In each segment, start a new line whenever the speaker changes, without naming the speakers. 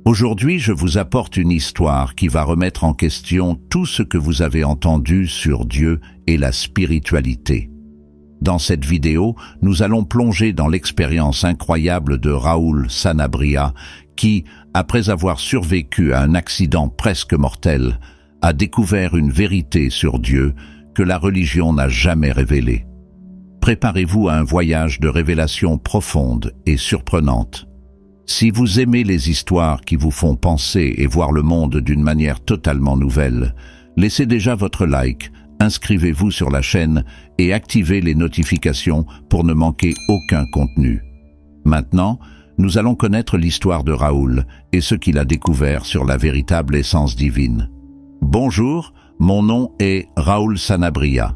Aujourd'hui, je vous apporte une histoire qui va remettre en question tout ce que vous avez entendu sur Dieu et la spiritualité. Dans cette vidéo, nous allons plonger dans l'expérience incroyable de Raoul Sanabria qui, après avoir survécu à un accident presque mortel, a découvert une vérité sur Dieu que la religion n'a jamais révélée. Préparez-vous à un voyage de révélation profonde et surprenante. Si vous aimez les histoires qui vous font penser et voir le monde d'une manière totalement nouvelle, laissez déjà votre like, inscrivez-vous sur la chaîne et activez les notifications pour ne manquer aucun contenu. Maintenant, nous allons connaître l'histoire de Raoul et ce qu'il a découvert sur la véritable essence divine. Bonjour, mon nom est Raoul Sanabria.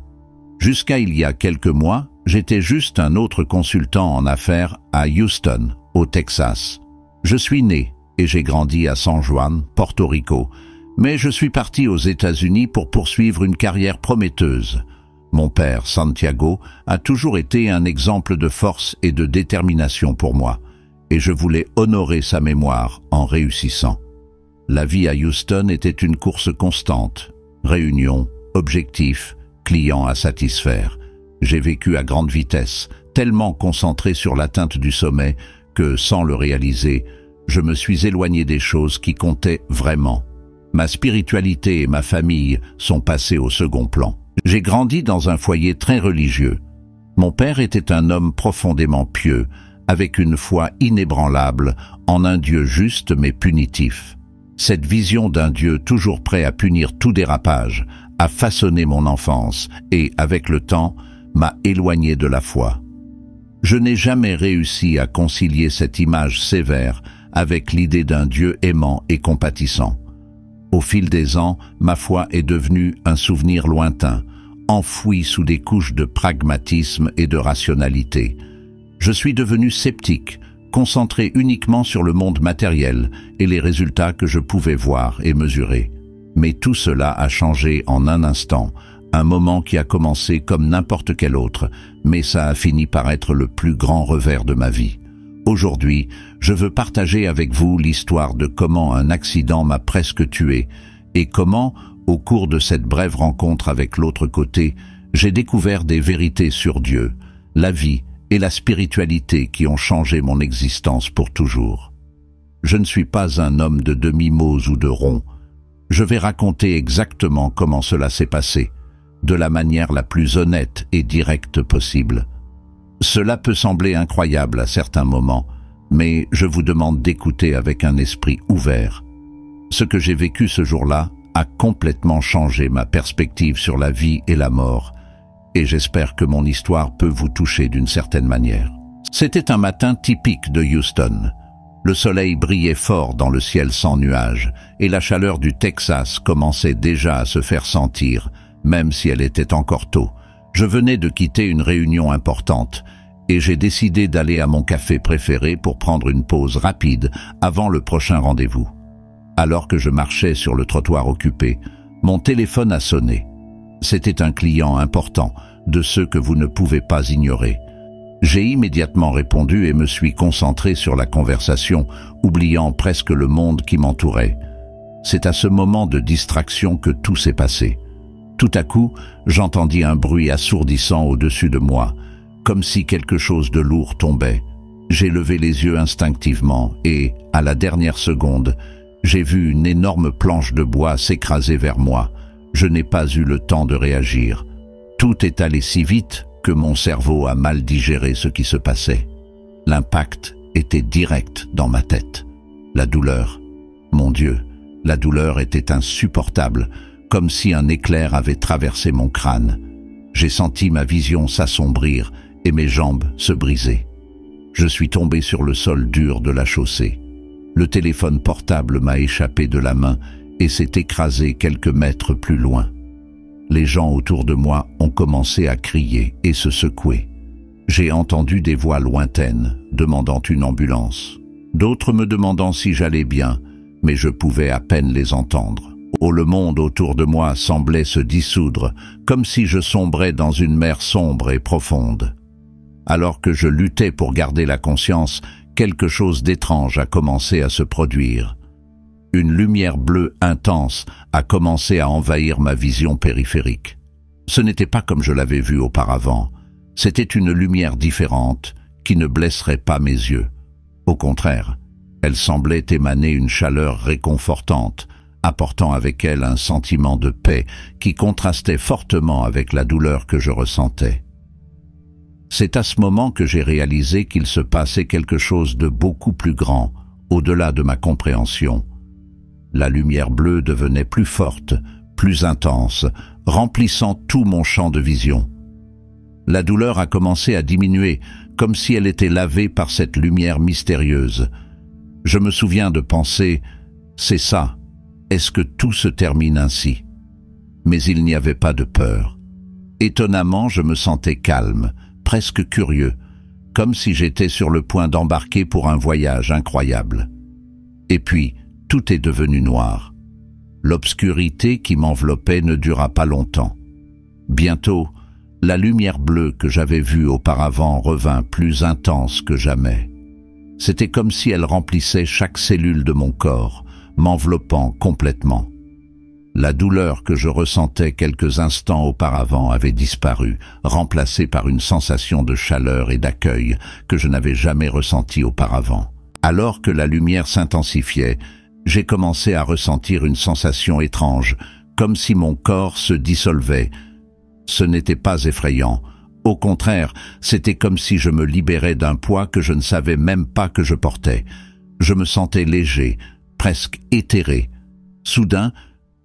Jusqu'à il y a quelques mois, j'étais juste un autre consultant en affaires à Houston, au Texas. Je suis né et j'ai grandi à San Juan, Porto Rico, mais je suis parti aux États-Unis pour poursuivre une carrière prometteuse. Mon père, Santiago, a toujours été un exemple de force et de détermination pour moi, et je voulais honorer sa mémoire en réussissant. La vie à Houston était une course constante. Réunions, objectifs, clients à satisfaire. J'ai vécu à grande vitesse, tellement concentré sur l'atteinte du sommet que, sans le réaliser, je me suis éloigné des choses qui comptaient vraiment. Ma spiritualité et ma famille sont passées au second plan. J'ai grandi dans un foyer très religieux. Mon père était un homme profondément pieux, avec une foi inébranlable en un Dieu juste mais punitif. Cette vision d'un Dieu toujours prêt à punir tout dérapage a façonné mon enfance et, avec le temps, m'a éloigné de la foi. Je n'ai jamais réussi à concilier cette image sévère avec l'idée d'un Dieu aimant et compatissant. Au fil des ans, ma foi est devenue un souvenir lointain, enfoui sous des couches de pragmatisme et de rationalité. Je suis devenu sceptique, concentré uniquement sur le monde matériel et les résultats que je pouvais voir et mesurer. Mais tout cela a changé en un instant, un moment qui a commencé comme n'importe quel autre, mais ça a fini par être le plus grand revers de ma vie. Aujourd'hui, je veux partager avec vous l'histoire de comment un accident m'a presque tué et comment, au cours de cette brève rencontre avec l'autre côté, j'ai découvert des vérités sur Dieu, la vie et la spiritualité qui ont changé mon existence pour toujours. Je ne suis pas un homme de demi-mots ou de ronds. Je vais raconter exactement comment cela s'est passé, de la manière la plus honnête et directe possible. Cela peut sembler incroyable à certains moments, mais je vous demande d'écouter avec un esprit ouvert. Ce que j'ai vécu ce jour-là a complètement changé ma perspective sur la vie et la mort, et j'espère que mon histoire peut vous toucher d'une certaine manière. C'était un matin typique de Houston. Le soleil brillait fort dans le ciel sans nuages, et la chaleur du Texas commençait déjà à se faire sentir, même si elle était encore tôt. Je venais de quitter une réunion importante, et j'ai décidé d'aller à mon café préféré pour prendre une pause rapide avant le prochain rendez-vous. Alors que je marchais sur le trottoir occupé, mon téléphone a sonné. C'était un client important, de ceux que vous ne pouvez pas ignorer. J'ai immédiatement répondu et me suis concentré sur la conversation, oubliant presque le monde qui m'entourait. C'est à ce moment de distraction que tout s'est passé. Tout à coup, j'entendis un bruit assourdissant au-dessus de moi, comme si quelque chose de lourd tombait. J'ai levé les yeux instinctivement et, à la dernière seconde, j'ai vu une énorme planche de bois s'écraser vers moi. Je n'ai pas eu le temps de réagir. Tout est allé si vite que mon cerveau a mal digéré ce qui se passait. L'impact était direct dans ma tête. La douleur, mon Dieu, la douleur était insupportable, comme si un éclair avait traversé mon crâne. J'ai senti ma vision s'assombrir et mes jambes se briser. Je suis tombé sur le sol dur de la chaussée. Le téléphone portable m'a échappé de la main et s'est écrasé quelques mètres plus loin. Les gens autour de moi ont commencé à crier et se secouer. J'ai entendu des voix lointaines demandant une ambulance. D'autres me demandant si j'allais bien, mais je pouvais à peine les entendre. Oh, le monde autour de moi semblait se dissoudre, comme si je sombrais dans une mer sombre et profonde. Alors que je luttais pour garder la conscience, quelque chose d'étrange a commencé à se produire. Une lumière bleue intense a commencé à envahir ma vision périphérique. Ce n'était pas comme je l'avais vu auparavant. C'était une lumière différente qui ne blesserait pas mes yeux. Au contraire, elle semblait émaner une chaleur réconfortante, apportant avec elle un sentiment de paix qui contrastait fortement avec la douleur que je ressentais. C'est à ce moment que j'ai réalisé qu'il se passait quelque chose de beaucoup plus grand, au-delà de ma compréhension. La lumière bleue devenait plus forte, plus intense, remplissant tout mon champ de vision. La douleur a commencé à diminuer, comme si elle était lavée par cette lumière mystérieuse. Je me souviens de penser, c'est ça, est-ce que tout se termine ainsi? Mais il n'y avait pas de peur. Étonnamment, je me sentais calme, presque curieux, comme si j'étais sur le point d'embarquer pour un voyage incroyable. Et puis, tout est devenu noir. L'obscurité qui m'enveloppait ne dura pas longtemps. Bientôt, la lumière bleue que j'avais vue auparavant revint plus intense que jamais. C'était comme si elle remplissait chaque cellule de mon corps, m'enveloppant complètement. La douleur que je ressentais quelques instants auparavant avait disparu, remplacée par une sensation de chaleur et d'accueil que je n'avais jamais ressentie auparavant. Alors que la lumière s'intensifiait, j'ai commencé à ressentir une sensation étrange, comme si mon corps se dissolvait. Ce n'était pas effrayant. Au contraire, c'était comme si je me libérais d'un poids que je ne savais même pas que je portais. Je me sentais léger, presque éthéré. Soudain,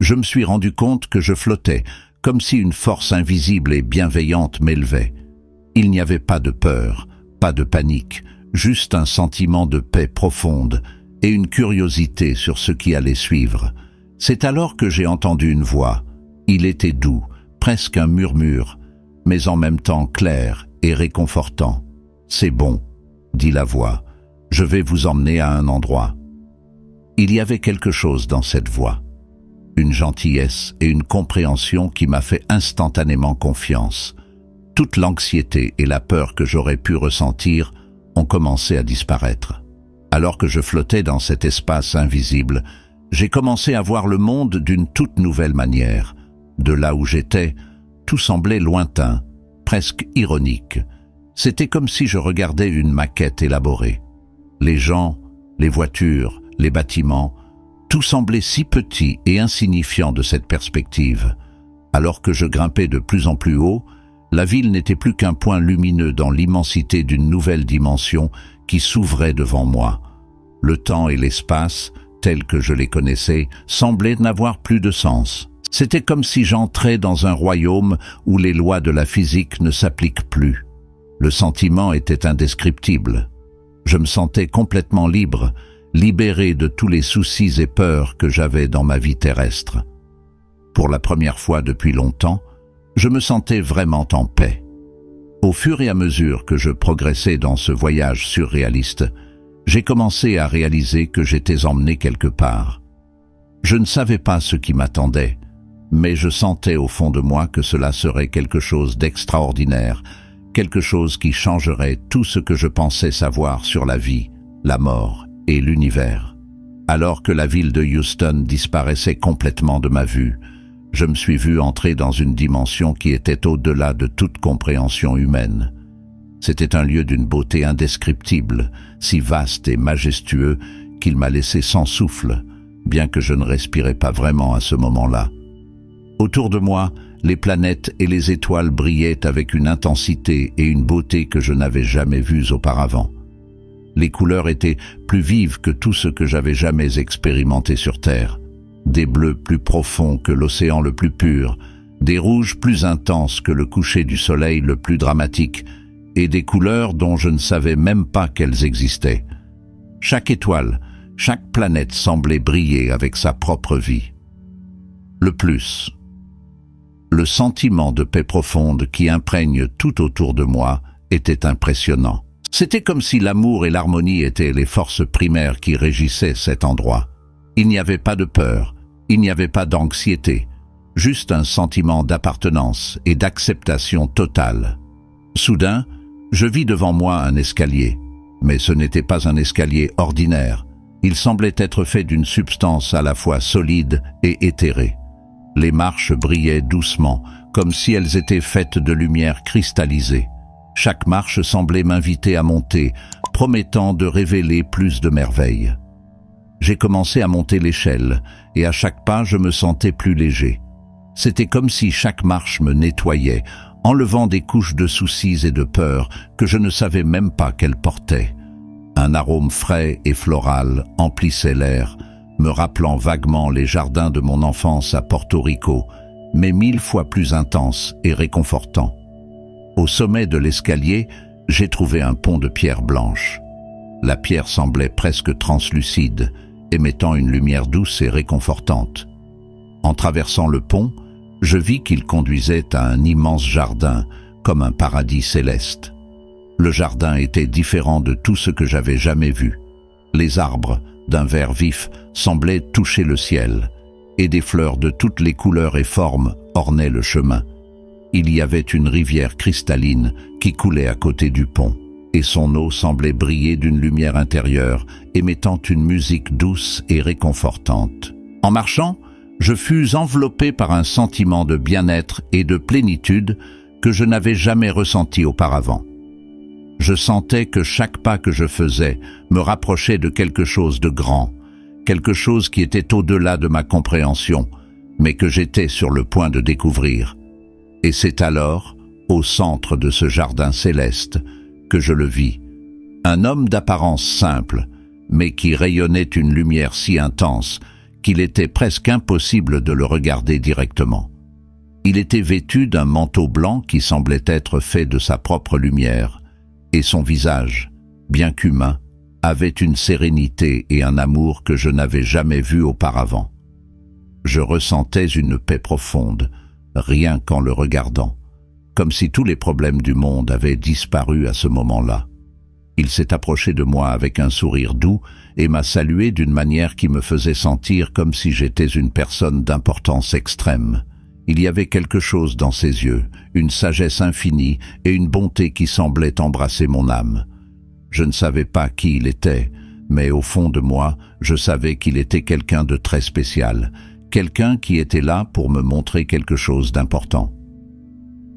je me suis rendu compte que je flottais, comme si une force invisible et bienveillante m'élevait. Il n'y avait pas de peur, pas de panique, juste un sentiment de paix profonde et une curiosité sur ce qui allait suivre. C'est alors que j'ai entendu une voix. Il était doux, presque un murmure, mais en même temps clair et réconfortant. « C'est bon », dit la voix, « je vais vous emmener à un endroit. » Il y avait quelque chose dans cette voix, une gentillesse et une compréhension qui m'a fait instantanément confiance. Toute l'anxiété et la peur que j'aurais pu ressentir ont commencé à disparaître. Alors que je flottais dans cet espace invisible, j'ai commencé à voir le monde d'une toute nouvelle manière. De là où j'étais, tout semblait lointain, presque ironique. C'était comme si je regardais une maquette élaborée. Les gens, les voitures, les bâtiments, tout semblait si petit et insignifiant de cette perspective. Alors que je grimpais de plus en plus haut, la ville n'était plus qu'un point lumineux dans l'immensité d'une nouvelle dimension qui s'ouvrait devant moi. Le temps et l'espace, tels que je les connaissais, semblaient n'avoir plus de sens. C'était comme si j'entrais dans un royaume où les lois de la physique ne s'appliquent plus. Le sentiment était indescriptible. Je me sentais complètement libre, libéré de tous les soucis et peurs que j'avais dans ma vie terrestre. Pour la première fois depuis longtemps, je me sentais vraiment en paix. Au fur et à mesure que je progressais dans ce voyage surréaliste, j'ai commencé à réaliser que j'étais emmené quelque part. Je ne savais pas ce qui m'attendait, mais je sentais au fond de moi que cela serait quelque chose d'extraordinaire, quelque chose qui changerait tout ce que je pensais savoir sur la vie, la mort et l'univers. Alors que la ville de Houston disparaissait complètement de ma vue, je me suis vu entrer dans une dimension qui était au-delà de toute compréhension humaine. C'était un lieu d'une beauté indescriptible, si vaste et majestueux qu'il m'a laissé sans souffle, bien que je ne respirais pas vraiment à ce moment-là. Autour de moi, les planètes et les étoiles brillaient avec une intensité et une beauté que je n'avais jamais vues auparavant. Les couleurs étaient plus vives que tout ce que j'avais jamais expérimenté sur Terre. Des bleus plus profonds que l'océan le plus pur, des rouges plus intenses que le coucher du soleil le plus dramatique, et des couleurs dont je ne savais même pas qu'elles existaient. Chaque étoile, chaque planète semblait briller avec sa propre vie. Le plus, le sentiment de paix profonde qui imprègne tout autour de moi était impressionnant. C'était comme si l'amour et l'harmonie étaient les forces primaires qui régissaient cet endroit. Il n'y avait pas de peur, il n'y avait pas d'anxiété, juste un sentiment d'appartenance et d'acceptation totale. Soudain, je vis devant moi un escalier, mais ce n'était pas un escalier ordinaire, Il semblait être fait d'une substance à la fois solide et éthérée. Les marches brillaient doucement, comme si elles étaient faites de lumière cristallisée. Chaque marche semblait m'inviter à monter, promettant de révéler plus de merveilles. J'ai commencé à monter l'échelle, et à chaque pas je me sentais plus léger. C'était comme si chaque marche me nettoyait, enlevant des couches de soucis et de peur que je ne savais même pas qu'elles portaient. Un arôme frais et floral emplissait l'air, me rappelant vaguement les jardins de mon enfance à Porto Rico, mais 1000 fois plus intense et réconfortant. Au sommet de l'escalier, j'ai trouvé un pont de pierre blanche. La pierre semblait presque translucide, émettant une lumière douce et réconfortante. En traversant le pont, je vis qu'il conduisait à un immense jardin, comme un paradis céleste. Le jardin était différent de tout ce que j'avais jamais vu. Les arbres, d'un vert vif, semblaient toucher le ciel, et des fleurs de toutes les couleurs et formes ornaient le chemin. Il y avait une rivière cristalline qui coulait à côté du pont, et son eau semblait briller d'une lumière intérieure, émettant une musique douce et réconfortante. En marchant, je fus enveloppé par un sentiment de bien-être et de plénitude que je n'avais jamais ressenti auparavant. Je sentais que chaque pas que je faisais me rapprochait de quelque chose de grand, quelque chose qui était au-delà de ma compréhension, mais que j'étais sur le point de découvrir. Et c'est alors, au centre de ce jardin céleste, que je le vis. Un homme d'apparence simple, mais qui rayonnait une lumière si intense qu'il était presque impossible de le regarder directement. Il était vêtu d'un manteau blanc qui semblait être fait de sa propre lumière, et son visage, bien qu'humain, avait une sérénité et un amour que je n'avais jamais vus auparavant. Je ressentais une paix profonde, rien qu'en le regardant, comme si tous les problèmes du monde avaient disparu à ce moment-là. Il s'est approché de moi avec un sourire doux et m'a salué d'une manière qui me faisait sentir comme si j'étais une personne d'importance extrême. Il y avait quelque chose dans ses yeux, une sagesse infinie et une bonté qui semblait embrasser mon âme. Je ne savais pas qui il était, mais au fond de moi, je savais qu'il était quelqu'un de très spécial, quelqu'un qui était là pour me montrer quelque chose d'important.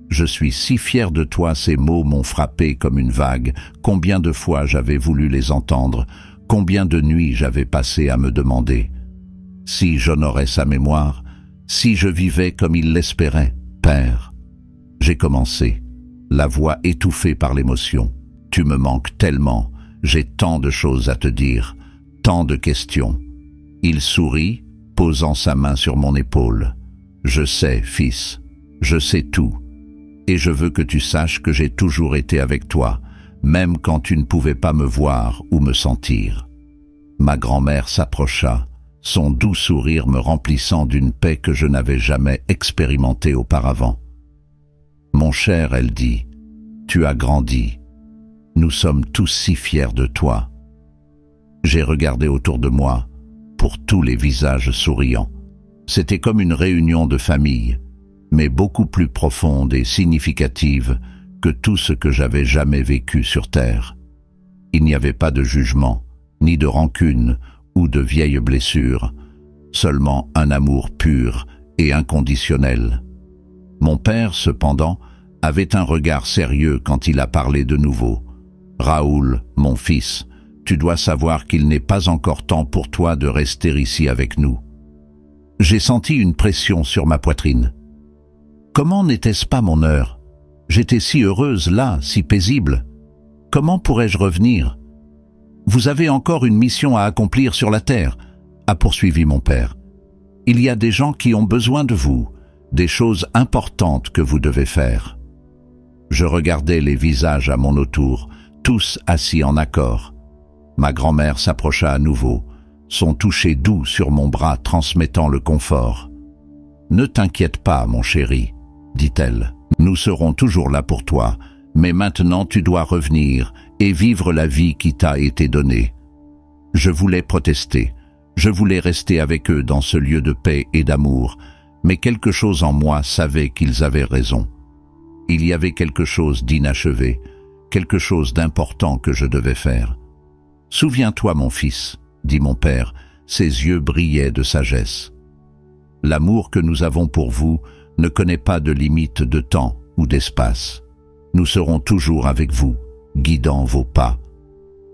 Je suis si fier de toi, ces mots m'ont frappé comme une vague. Combien de fois j'avais voulu les entendre, combien de nuits j'avais passé à me demander. Si j'honorais sa mémoire, si je vivais comme il l'espérait, Père. J'ai commencé, la voix étouffée par l'émotion. Tu me manques tellement, j'ai tant de choses à te dire, tant de questions. Il sourit, posant sa main sur mon épaule. Je sais, fils, je sais tout. Et je veux que tu saches que j'ai toujours été avec toi, même quand tu ne pouvais pas me voir ou me sentir. Ma grand-mère s'approcha, son doux sourire me remplissant d'une paix que je n'avais jamais expérimentée auparavant. Mon cher, elle dit, tu as grandi. Nous sommes tous si fiers de toi. J'ai regardé autour de moi, pour tous les visages souriants. C'était comme une réunion de famille, mais beaucoup plus profonde et significative que tout ce que j'avais jamais vécu sur terre. Il n'y avait pas de jugement, ni de rancune ou de vieilles blessures, seulement un amour pur et inconditionnel. Mon père, cependant, avait un regard sérieux quand il a parlé de nouveau. « Raoul, mon fils, tu dois savoir qu'il n'est pas encore temps pour toi de rester ici avec nous. » J'ai senti une pression sur ma poitrine. Comment n'était-ce pas mon heure? J'étais si heureuse là, si paisible. Comment pourrais-je revenir? Vous avez encore une mission à accomplir sur la terre, a poursuivi mon père. Il y a des gens qui ont besoin de vous, des choses importantes que vous devez faire. Je regardais les visages à mon autour, tous assis en accord. Ma grand-mère s'approcha à nouveau, son toucher doux sur mon bras transmettant le confort. « Ne t'inquiète pas, mon chéri, » dit-elle. « Nous serons toujours là pour toi, mais maintenant tu dois revenir et vivre la vie qui t'a été donnée. » Je voulais protester, je voulais rester avec eux dans ce lieu de paix et d'amour, mais quelque chose en moi savait qu'ils avaient raison. Il y avait quelque chose d'inachevé, quelque chose d'important que je devais faire. « Souviens-toi, mon fils, dit mon père, ses yeux brillaient de sagesse. L'amour que nous avons pour vous ne connaît pas de limite de temps ou d'espace. Nous serons toujours avec vous, guidant vos pas.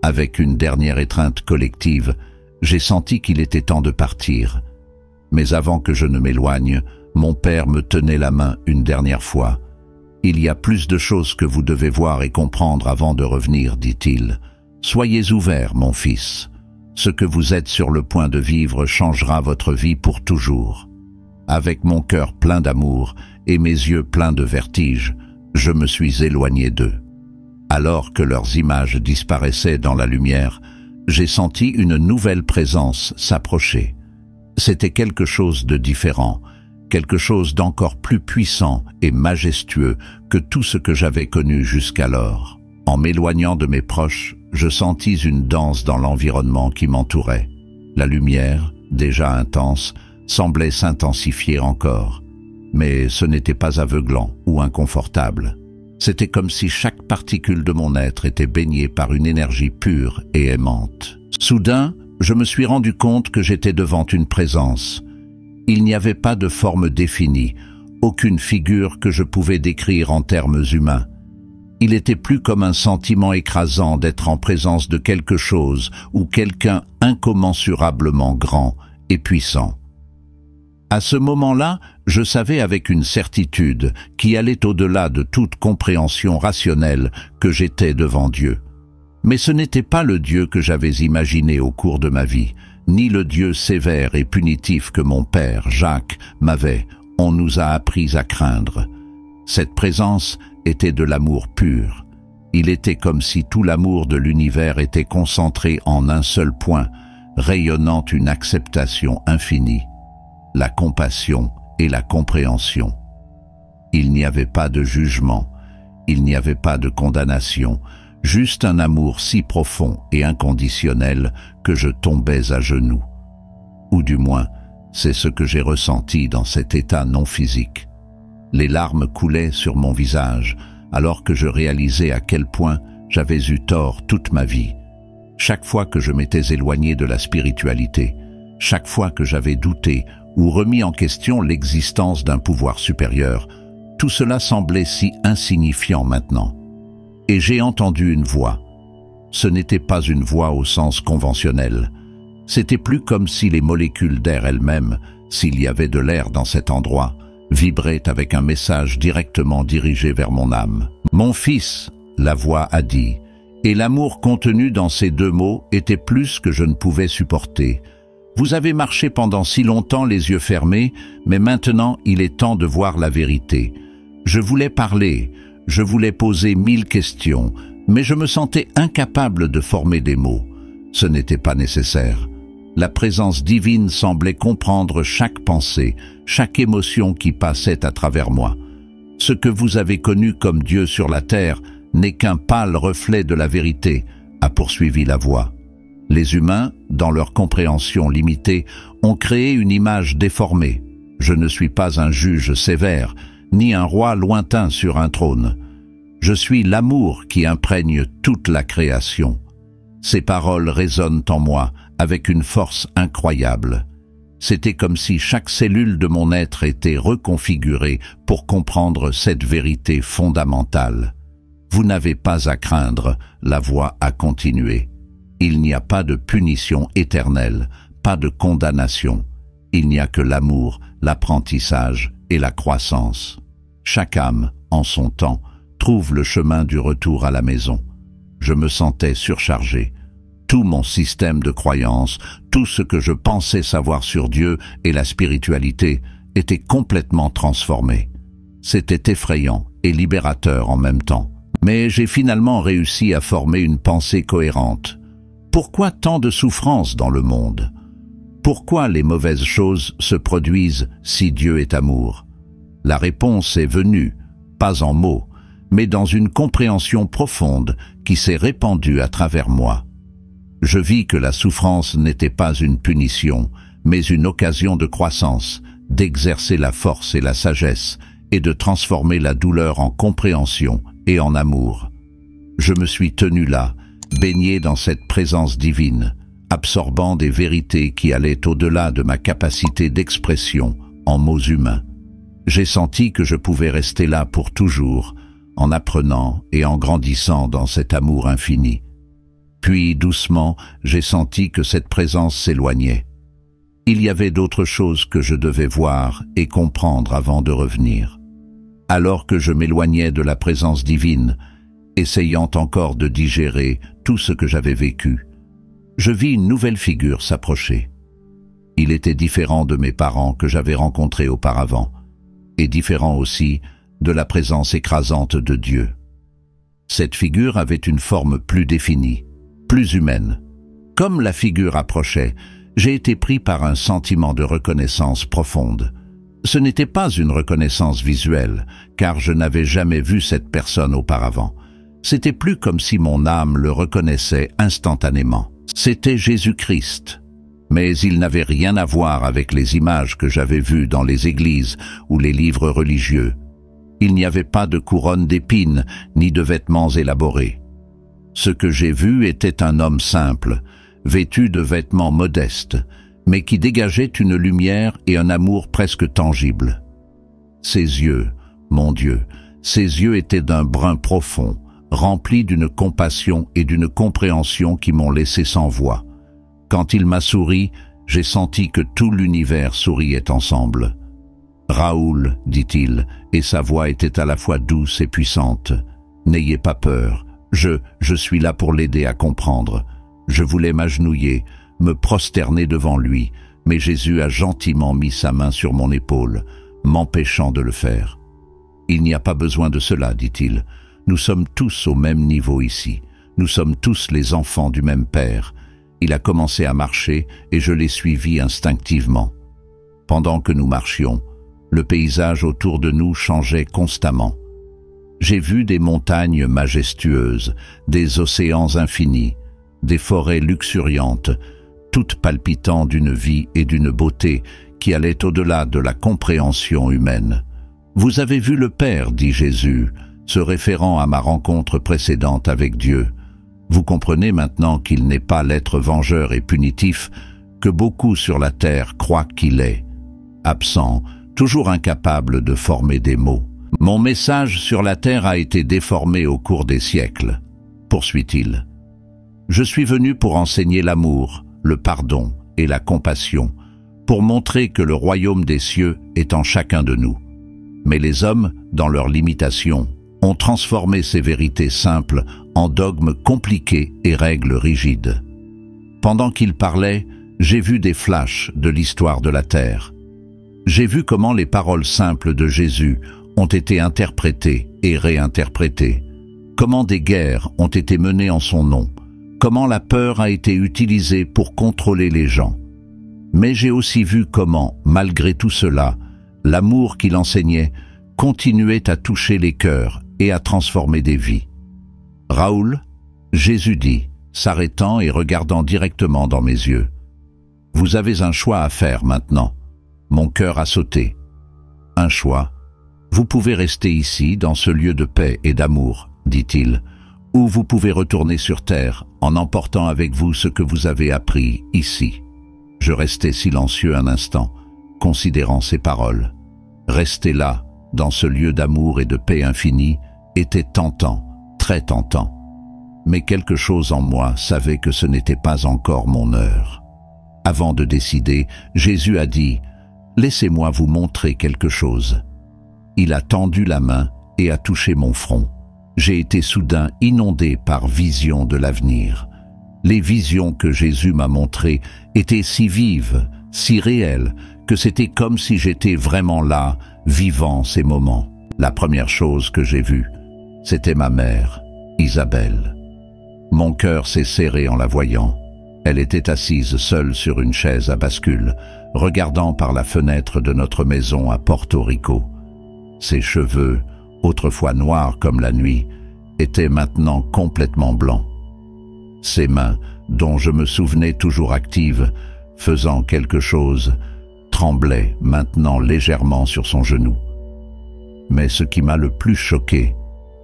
Avec une dernière étreinte collective, j'ai senti qu'il était temps de partir. Mais avant que je ne m'éloigne, mon père me tenait la main une dernière fois. « Il y a plus de choses que vous devez voir et comprendre avant de revenir, dit-il. Soyez ouvert, mon fils. Ce que vous êtes sur le point de vivre changera votre vie pour toujours. » Avec mon cœur plein d'amour et mes yeux pleins de vertige, je me suis éloigné d'eux. Alors que leurs images disparaissaient dans la lumière, j'ai senti une nouvelle présence s'approcher. C'était quelque chose de différent, quelque chose d'encore plus puissant et majestueux que tout ce que j'avais connu jusqu'alors. En m'éloignant de mes proches, je sentis une danse dans l'environnement qui m'entourait. La lumière, déjà intense, semblait s'intensifier encore. Mais ce n'était pas aveuglant ou inconfortable. C'était comme si chaque particule de mon être était baignée par une énergie pure et aimante. Soudain, je me suis rendu compte que j'étais devant une présence. Il n'y avait pas de forme définie, aucune figure que je pouvais décrire en termes humains. Il était plus comme un sentiment écrasant d'être en présence de quelque chose ou quelqu'un incommensurablement grand et puissant. À ce moment-là, je savais avec une certitude qui allait au-delà de toute compréhension rationnelle que j'étais devant Dieu. Mais ce n'était pas le Dieu que j'avais imaginé au cours de ma vie, ni le Dieu sévère et punitif que mon père, Jacques, on nous a appris à craindre. Cette présence était de l'amour pur. Il était comme si tout l'amour de l'univers était concentré en un seul point, rayonnant une acceptation infinie, la compassion et la compréhension. Il n'y avait pas de jugement, il n'y avait pas de condamnation, juste un amour si profond et inconditionnel que je tombais à genoux. Ou du moins, c'est ce que j'ai ressenti dans cet état non physique. Les larmes coulaient sur mon visage, alors que je réalisais à quel point j'avais eu tort toute ma vie. Chaque fois que je m'étais éloigné de la spiritualité, chaque fois que j'avais douté ou remis en question l'existence d'un pouvoir supérieur, tout cela semblait si insignifiant maintenant. Et j'ai entendu une voix. Ce n'était pas une voix au sens conventionnel. C'était plus comme si les molécules d'air elles-mêmes, s'il y avait de l'air dans cet endroit, vibraient avec un message directement dirigé vers mon âme. « Mon fils », la voix a dit, et l'amour contenu dans ces deux mots était plus que je ne pouvais supporter. Vous avez marché pendant si longtemps les yeux fermés, mais maintenant il est temps de voir la vérité. Je voulais parler, je voulais poser 1000 questions, mais je me sentais incapable de former des mots. Ce n'était pas nécessaire. La présence divine semblait comprendre chaque pensée, chaque émotion qui passait à travers moi. Ce que vous avez connu comme Dieu sur la terre n'est qu'un pâle reflet de la vérité, a poursuivi la voix. Les humains, dans leur compréhension limitée, ont créé une image déformée. Je ne suis pas un juge sévère, ni un roi lointain sur un trône. Je suis l'amour qui imprègne toute la création. Ces paroles résonnent en moi avec une force incroyable. C'était comme si chaque cellule de mon être était reconfigurée pour comprendre cette vérité fondamentale. Vous n'avez pas à craindre, la voix a continué. Il n'y a pas de punition éternelle, pas de condamnation. Il n'y a que l'amour, l'apprentissage et la croissance. Chaque âme, en son temps, trouve le chemin du retour à la maison. Je me sentais surchargé. Tout mon système de croyances, tout ce que je pensais savoir sur Dieu et la spiritualité était complètement transformé. C'était effrayant et libérateur en même temps. Mais j'ai finalement réussi à former une pensée cohérente. Pourquoi tant de souffrance dans le monde? Pourquoi les mauvaises choses se produisent si Dieu est amour? La réponse est venue, pas en mots, mais dans une compréhension profonde qui s'est répandue à travers moi. Je vis que la souffrance n'était pas une punition, mais une occasion de croissance, d'exercer la force et la sagesse, et de transformer la douleur en compréhension et en amour. Je me suis tenu là, baigné dans cette présence divine, absorbant des vérités qui allaient au-delà de ma capacité d'expression en mots humains. J'ai senti que je pouvais rester là pour toujours, en apprenant et en grandissant dans cet amour infini. Puis, doucement, j'ai senti que cette présence s'éloignait. Il y avait d'autres choses que je devais voir et comprendre avant de revenir. Alors que je m'éloignais de la présence divine, essayant encore de digérer tout ce que j'avais vécu, je vis une nouvelle figure s'approcher. Il était différent de mes parents que j'avais rencontrés auparavant, et différent aussi de la présence écrasante de Dieu. Cette figure avait une forme plus définie, plus humaine. Comme la figure approchait, j'ai été pris par un sentiment de reconnaissance profonde. Ce n'était pas une reconnaissance visuelle, car je n'avais jamais vu cette personne auparavant. C'était plus comme si mon âme le reconnaissait instantanément. C'était Jésus-Christ. Mais il n'avait rien à voir avec les images que j'avais vues dans les églises ou les livres religieux. Il n'y avait pas de couronne d'épines, ni de vêtements élaborés. Ce que j'ai vu était un homme simple, vêtu de vêtements modestes, mais qui dégageait une lumière et un amour presque tangibles. Ses yeux, mon Dieu, ses yeux étaient d'un brun profond, remplis d'une compassion et d'une compréhension qui m'ont laissé sans voix. Quand il m'a souri, j'ai senti que tout l'univers souriait ensemble. « Raoul, dit-il, et sa voix était à la fois douce et puissante. N'ayez pas peur, je suis là pour l'aider à comprendre. Je voulais m'agenouiller, me prosterner devant lui, mais Jésus a gentiment mis sa main sur mon épaule, m'empêchant de le faire. Il n'y a pas besoin de cela, dit-il. Nous sommes tous au même niveau ici. Nous sommes tous les enfants du même Père. Il a commencé à marcher et je l'ai suivi instinctivement. Pendant que nous marchions, le paysage autour de nous changeait constamment. J'ai vu des montagnes majestueuses, des océans infinis, des forêts luxuriantes, toutes palpitant d'une vie et d'une beauté qui allaient au-delà de la compréhension humaine. « Vous avez vu le Père, dit Jésus, se référant à ma rencontre précédente avec Dieu. Vous comprenez maintenant qu'il n'est pas l'être vengeur et punitif que beaucoup sur la terre croient qu'il est. Absent, toujours incapable de former des mots. Mon message sur la terre a été déformé au cours des siècles, poursuit-il. Je suis venu pour enseigner l'amour, le pardon et la compassion, pour montrer que le royaume des cieux est en chacun de nous. Mais les hommes, dans leurs limitations, ont transformé ces vérités simples en dogmes compliqués et règles rigides. Pendant qu'il parlait, j'ai vu des flashs de l'histoire de la terre. J'ai vu comment les paroles simples de Jésus ont été interprétées et réinterprétées, comment des guerres ont été menées en son nom, comment la peur a été utilisée pour contrôler les gens. Mais j'ai aussi vu comment, malgré tout cela, l'amour qu'il enseignait continuait à toucher les cœurs et à transformer des vies. « Raoul, Jésus dit, s'arrêtant et regardant directement dans mes yeux, « Vous avez un choix à faire maintenant. » Mon cœur a sauté. Un choix. Vous pouvez rester ici, dans ce lieu de paix et d'amour, dit-il, ou vous pouvez retourner sur terre en emportant avec vous ce que vous avez appris ici. Je restai silencieux un instant, considérant ces paroles. Rester là, dans ce lieu d'amour et de paix infinie, était tentant, très tentant. Mais quelque chose en moi savait que ce n'était pas encore mon heure. Avant de décider, Jésus a dit « Laissez-moi vous montrer quelque chose ». Il a tendu la main et a touché mon front. J'ai été soudain inondé par visions de l'avenir. Les visions que Jésus m'a montrées étaient si vives, si réelles, que c'était comme si j'étais vraiment là, vivant ces moments. La première chose que j'ai vue, c'était ma mère, Isabelle. Mon cœur s'est serré en la voyant. Elle était assise seule sur une chaise à bascule, regardant par la fenêtre de notre maison à Porto Rico. Ses cheveux, autrefois noirs comme la nuit, étaient maintenant complètement blancs. Ses mains, dont je me souvenais toujours actives, faisant quelque chose, tremblaient maintenant légèrement sur son genou. Mais ce qui m'a le plus choqué,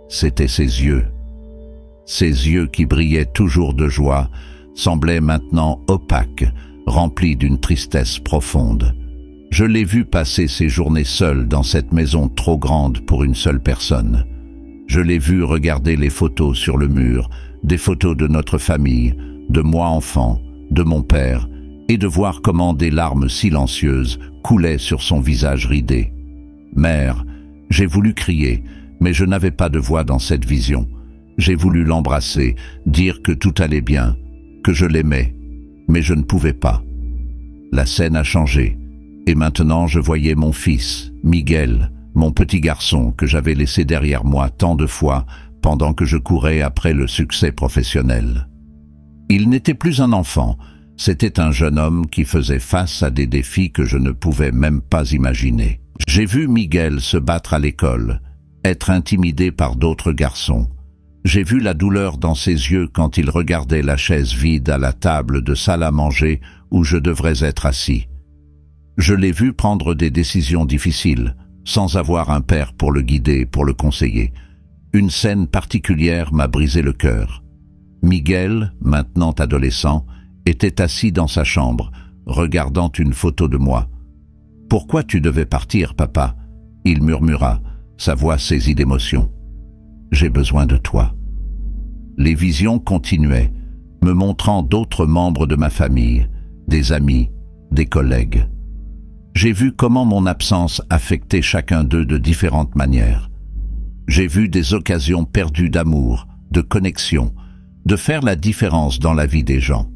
c'était ses yeux. Ses yeux qui brillaient toujours de joie, semblait maintenant opaque, rempli d'une tristesse profonde. Je l'ai vu passer ses journées seul dans cette maison trop grande pour une seule personne. Je l'ai vu regarder les photos sur le mur, des photos de notre famille, de moi enfant, de mon père, et de voir comment des larmes silencieuses coulaient sur son visage ridé. Mère, j'ai voulu crier, mais je n'avais pas de voix dans cette vision. J'ai voulu l'embrasser, dire que tout allait bien, que je l'aimais, mais je ne pouvais pas. La scène a changé, et maintenant je voyais mon fils, Miguel, mon petit garçon que j'avais laissé derrière moi tant de fois pendant que je courais après le succès professionnel. Il n'était plus un enfant, c'était un jeune homme qui faisait face à des défis que je ne pouvais même pas imaginer. J'ai vu Miguel se battre à l'école, être intimidé par d'autres garçons. J'ai vu la douleur dans ses yeux quand il regardait la chaise vide à la table de salle à manger où je devrais être assis. Je l'ai vu prendre des décisions difficiles, sans avoir un père pour le guider, pour le conseiller. Une scène particulière m'a brisé le cœur. Miguel, maintenant adolescent, était assis dans sa chambre, regardant une photo de moi. « Pourquoi tu devais partir, papa ?» Il murmura, sa voix saisie d'émotion. « J'ai besoin de toi. » Les visions continuaient, me montrant d'autres membres de ma famille, des amis, des collègues. J'ai vu comment mon absence affectait chacun d'eux de différentes manières. J'ai vu des occasions perdues d'amour, de connexion, de faire la différence dans la vie des gens.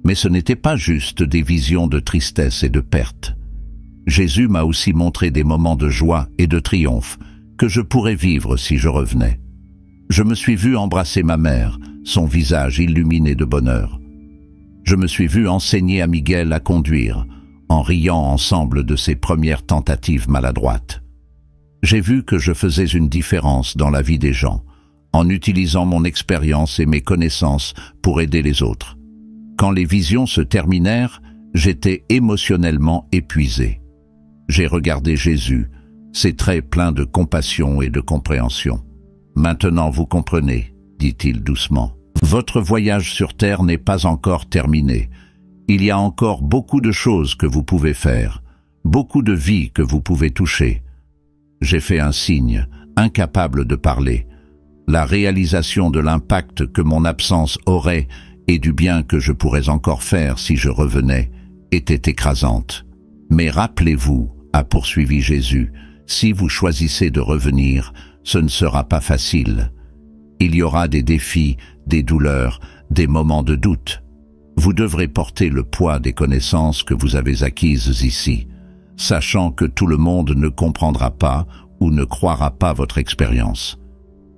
Mais ce n'était pas juste des visions de tristesse et de perte. Jésus m'a aussi montré des moments de joie et de triomphe que je pourrais vivre si je revenais. Je me suis vu embrasser ma mère, son visage illuminé de bonheur. Je me suis vu enseigner à Miguel à conduire, en riant ensemble de ses premières tentatives maladroites. J'ai vu que je faisais une différence dans la vie des gens, en utilisant mon expérience et mes connaissances pour aider les autres. Quand les visions se terminèrent, j'étais émotionnellement épuisé. J'ai regardé Jésus, ses traits pleins de compassion et de compréhension. « Maintenant vous comprenez, dit-il doucement. Votre voyage sur terre n'est pas encore terminé. Il y a encore beaucoup de choses que vous pouvez faire, beaucoup de vies que vous pouvez toucher. » J'ai fait un signe, incapable de parler. La réalisation de l'impact que mon absence aurait et du bien que je pourrais encore faire si je revenais était écrasante. « Mais rappelez-vous, a poursuivi Jésus, si vous choisissez de revenir, ce ne sera pas facile. Il y aura des défis, des douleurs, des moments de doute. Vous devrez porter le poids des connaissances que vous avez acquises ici, sachant que tout le monde ne comprendra pas ou ne croira pas votre expérience.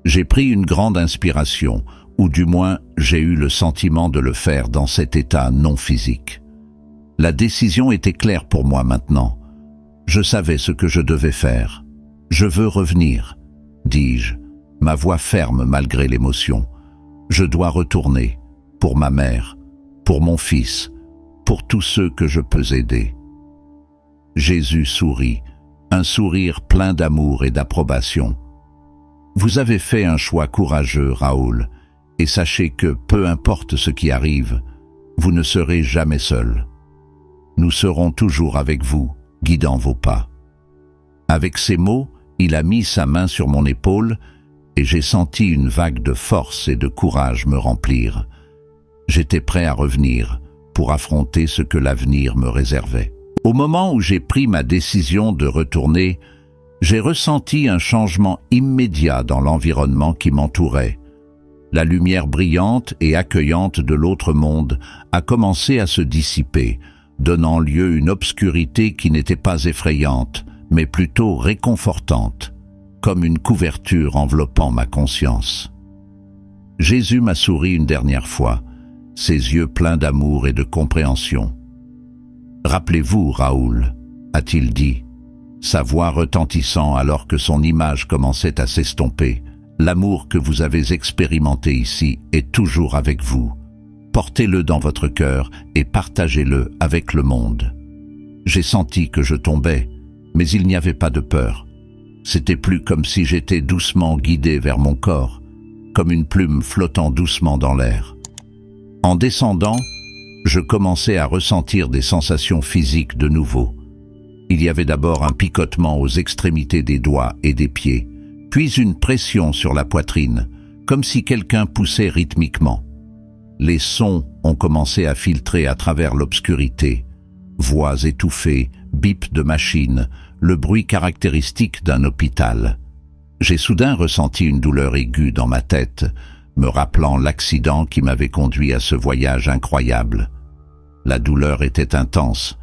J'ai pris une grande inspiration, ou du moins j'ai eu le sentiment de le faire dans cet état non physique. La décision était claire pour moi maintenant. Je savais ce que je devais faire. Je veux revenir, dis-je, ma voix ferme malgré l'émotion. Je dois retourner, pour ma mère, pour mon fils, pour tous ceux que je peux aider. Jésus sourit, un sourire plein d'amour et d'approbation. Vous avez fait un choix courageux, Raoul, et sachez que, peu importe ce qui arrive, vous ne serez jamais seul. Nous serons toujours avec vous, guidant vos pas. Avec ces mots, il a mis sa main sur mon épaule et j'ai senti une vague de force et de courage me remplir. J'étais prêt à revenir pour affronter ce que l'avenir me réservait. Au moment où j'ai pris ma décision de retourner, j'ai ressenti un changement immédiat dans l'environnement qui m'entourait. La lumière brillante et accueillante de l'autre monde a commencé à se dissiper, donnant lieu à une obscurité qui n'était pas effrayante, mais plutôt réconfortante, comme une couverture enveloppant ma conscience. Jésus m'a souri une dernière fois, ses yeux pleins d'amour et de compréhension. « Rappelez-vous, Raoul, a-t-il dit, sa voix retentissant alors que son image commençait à s'estomper. L'amour que vous avez expérimenté ici est toujours avec vous. Portez-le dans votre cœur et partagez-le avec le monde. » J'ai senti que je tombais, mais il n'y avait pas de peur. C'était plus comme si j'étais doucement guidé vers mon corps, comme une plume flottant doucement dans l'air. En descendant, je commençais à ressentir des sensations physiques de nouveau. Il y avait d'abord un picotement aux extrémités des doigts et des pieds, puis une pression sur la poitrine, comme si quelqu'un poussait rythmiquement. Les sons ont commencé à filtrer à travers l'obscurité. Voix étouffées, bips de machines, le bruit caractéristique d'un hôpital. J'ai soudain ressenti une douleur aiguë dans ma tête, me rappelant l'accident qui m'avait conduit à ce voyage incroyable. La douleur était intense,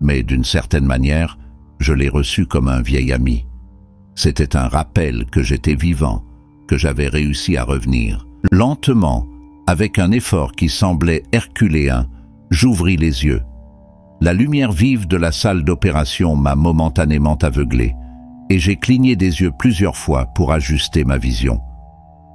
mais d'une certaine manière, je l'ai reçue comme un vieil ami. C'était un rappel que j'étais vivant, que j'avais réussi à revenir. Lentement, avec un effort qui semblait herculéen, j'ouvris les yeux. La lumière vive de la salle d'opération m'a momentanément aveuglé, et j'ai cligné des yeux plusieurs fois pour ajuster ma vision.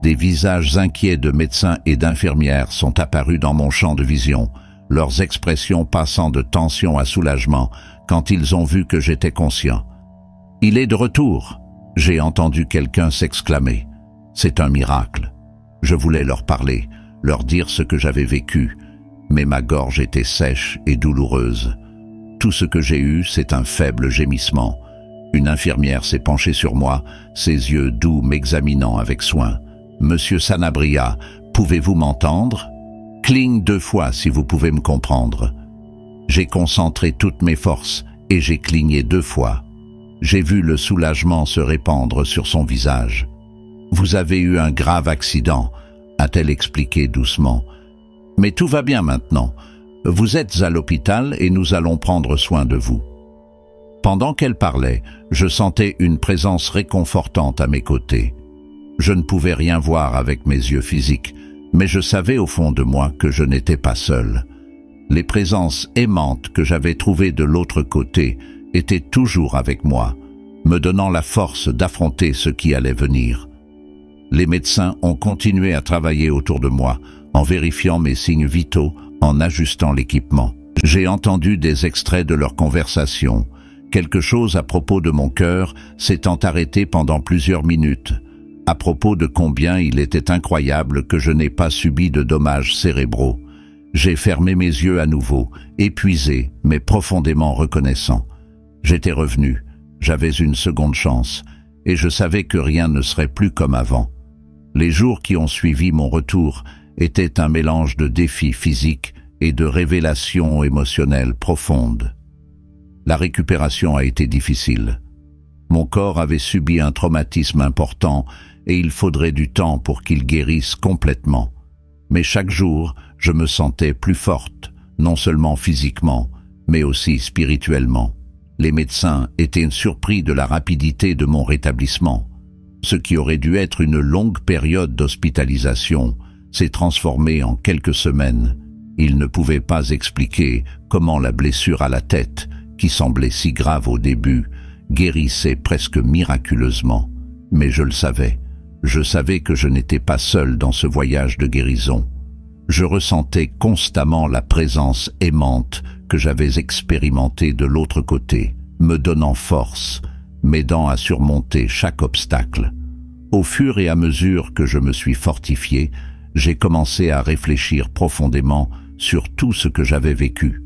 Des visages inquiets de médecins et d'infirmières sont apparus dans mon champ de vision, leurs expressions passant de tension à soulagement quand ils ont vu que j'étais conscient. « Il est de retour !» j'ai entendu quelqu'un s'exclamer. « C'est un miracle !» Je voulais leur parler, leur dire ce que j'avais vécu, mais ma gorge était sèche et douloureuse. Tout ce que j'ai eu, c'est un faible gémissement. Une infirmière s'est penchée sur moi, ses yeux doux m'examinant avec soin. « Monsieur Sanabria, pouvez-vous m'entendre ? Cligne 2 fois si vous pouvez me comprendre. » J'ai concentré toutes mes forces et j'ai cligné 2 fois. J'ai vu le soulagement se répandre sur son visage. « Vous avez eu un grave accident », a-t-elle expliqué doucement. « Mais tout va bien maintenant. Vous êtes à l'hôpital et nous allons prendre soin de vous. » Pendant qu'elle parlait, je sentais une présence réconfortante à mes côtés. Je ne pouvais rien voir avec mes yeux physiques, mais je savais au fond de moi que je n'étais pas seul. Les présences aimantes que j'avais trouvées de l'autre côté étaient toujours avec moi, me donnant la force d'affronter ce qui allait venir. Les médecins ont continué à travailler autour de moi, en vérifiant mes signes vitaux, en ajustant l'équipement. J'ai entendu des extraits de leur conversation. Quelque chose à propos de mon cœur s'étant arrêté pendant plusieurs minutes, à propos de combien il était incroyable que je n'ai pas subi de dommages cérébraux. J'ai fermé mes yeux à nouveau, épuisé, mais profondément reconnaissant. J'étais revenu, j'avais une seconde chance, et je savais que rien ne serait plus comme avant. Les jours qui ont suivi mon retour étaient un mélange de défis physiques et de révélations émotionnelles profondes. La récupération a été difficile. Mon corps avait subi un traumatisme important et il faudrait du temps pour qu'il guérisse complètement. Mais chaque jour, je me sentais plus forte, non seulement physiquement, mais aussi spirituellement. Les médecins étaient surpris de la rapidité de mon rétablissement. Ce qui aurait dû être une longue période d'hospitalisation s'est transformé en quelques semaines. Ils ne pouvaient pas expliquer comment la blessure à la tête, qui semblait si grave au début, guérissait presque miraculeusement. Mais je le savais. Je savais que je n'étais pas seul dans ce voyage de guérison. Je ressentais constamment la présence aimante que j'avais expérimentée de l'autre côté, me donnant force, m'aidant à surmonter chaque obstacle. Au fur et à mesure que je me suis fortifié, j'ai commencé à réfléchir profondément sur tout ce que j'avais vécu.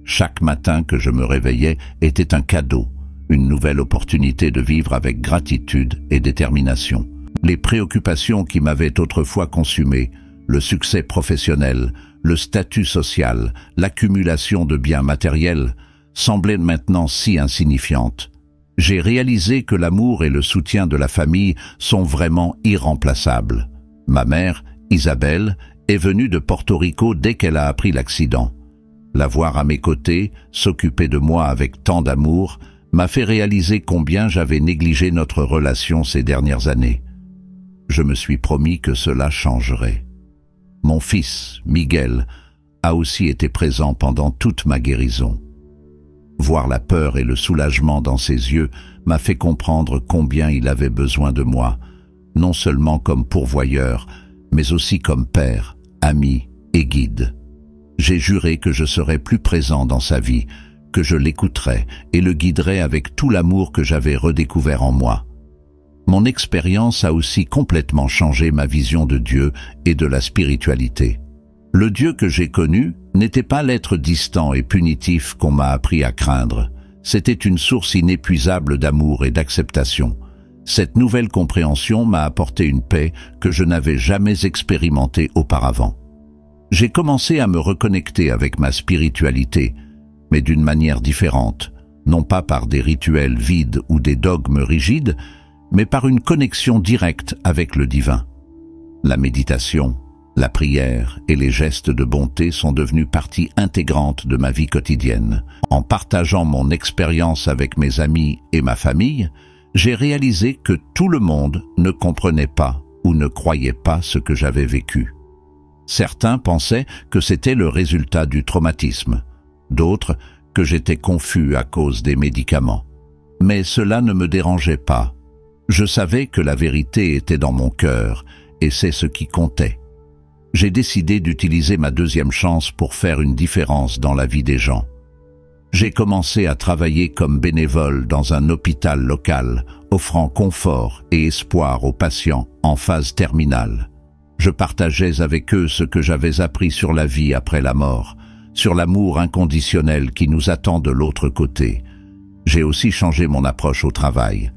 Chaque matin que je me réveillais était un cadeau, une nouvelle opportunité de vivre avec gratitude et détermination. Les préoccupations qui m'avaient autrefois consumé, le succès professionnel, le statut social, l'accumulation de biens matériels, semblaient maintenant si insignifiantes. J'ai réalisé que l'amour et le soutien de la famille sont vraiment irremplaçables. Ma mère, Isabelle, est venue de Porto Rico dès qu'elle a appris l'accident. La voir à mes côtés, s'occuper de moi avec tant d'amour, m'a fait réaliser combien j'avais négligé notre relation ces dernières années. Je me suis promis que cela changerait. Mon fils, Miguel, a aussi été présent pendant toute ma guérison. Voir la peur et le soulagement dans ses yeux m'a fait comprendre combien il avait besoin de moi, non seulement comme pourvoyeur, mais aussi comme père, ami et guide. J'ai juré que je serais plus présent dans sa vie, que je l'écouterais et le guiderais avec tout l'amour que j'avais redécouvert en moi. Mon expérience a aussi complètement changé ma vision de Dieu et de la spiritualité. Le Dieu que j'ai connu n'était pas l'être distant et punitif qu'on m'a appris à craindre. C'était une source inépuisable d'amour et d'acceptation. Cette nouvelle compréhension m'a apporté une paix que je n'avais jamais expérimentée auparavant. J'ai commencé à me reconnecter avec ma spiritualité, mais d'une manière différente, non pas par des rituels vides ou des dogmes rigides, mais par une connexion directe avec le divin. La méditation, la prière et les gestes de bonté sont devenus partie intégrante de ma vie quotidienne. En partageant mon expérience avec mes amis et ma famille, j'ai réalisé que tout le monde ne comprenait pas ou ne croyait pas ce que j'avais vécu. Certains pensaient que c'était le résultat du traumatisme, d'autres que j'étais confus à cause des médicaments. Mais cela ne me dérangeait pas. Je savais que la vérité était dans mon cœur et c'est ce qui comptait. J'ai décidé d'utiliser ma deuxième chance pour faire une différence dans la vie des gens. J'ai commencé à travailler comme bénévole dans un hôpital local, offrant confort et espoir aux patients en phase terminale. Je partageais avec eux ce que j'avais appris sur la vie après la mort, sur l'amour inconditionnel qui nous attend de l'autre côté. J'ai aussi changé mon approche au travail.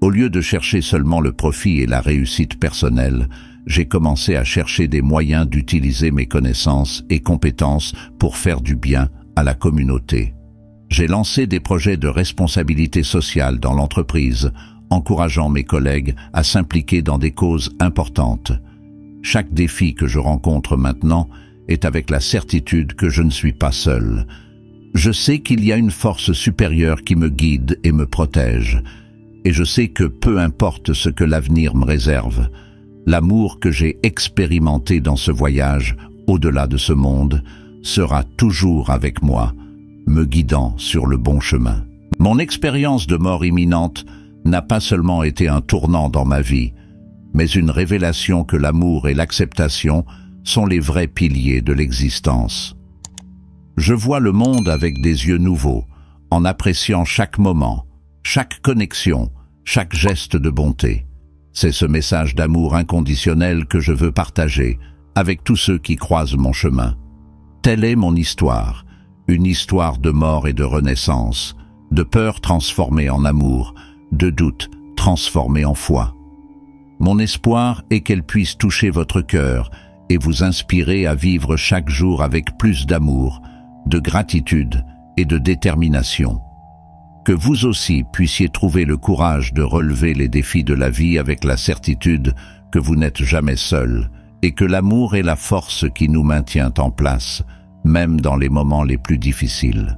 Au lieu de chercher seulement le profit et la réussite personnelle, j'ai commencé à chercher des moyens d'utiliser mes connaissances et compétences pour faire du bien à la communauté. J'ai lancé des projets de responsabilité sociale dans l'entreprise, encourageant mes collègues à s'impliquer dans des causes importantes. Chaque défi que je rencontre maintenant est avec la certitude que je ne suis pas seul. Je sais qu'il y a une force supérieure qui me guide et me protège, et je sais que peu importe ce que l'avenir me réserve, l'amour que j'ai expérimenté dans ce voyage, au-delà de ce monde, sera toujours avec moi, me guidant sur le bon chemin. Mon expérience de mort imminente n'a pas seulement été un tournant dans ma vie, mais une révélation que l'amour et l'acceptation sont les vrais piliers de l'existence. Je vois le monde avec des yeux nouveaux, en appréciant chaque moment, chaque connexion, chaque geste de bonté. C'est ce message d'amour inconditionnel que je veux partager avec tous ceux qui croisent mon chemin. Telle est mon histoire, une histoire de mort et de renaissance, de peur transformée en amour, de doute transformé en foi. Mon espoir est qu'elle puisse toucher votre cœur et vous inspirer à vivre chaque jour avec plus d'amour, de gratitude et de détermination. Que vous aussi puissiez trouver le courage de relever les défis de la vie avec la certitude que vous n'êtes jamais seul et que l'amour est la force qui nous maintient en place, même dans les moments les plus difficiles.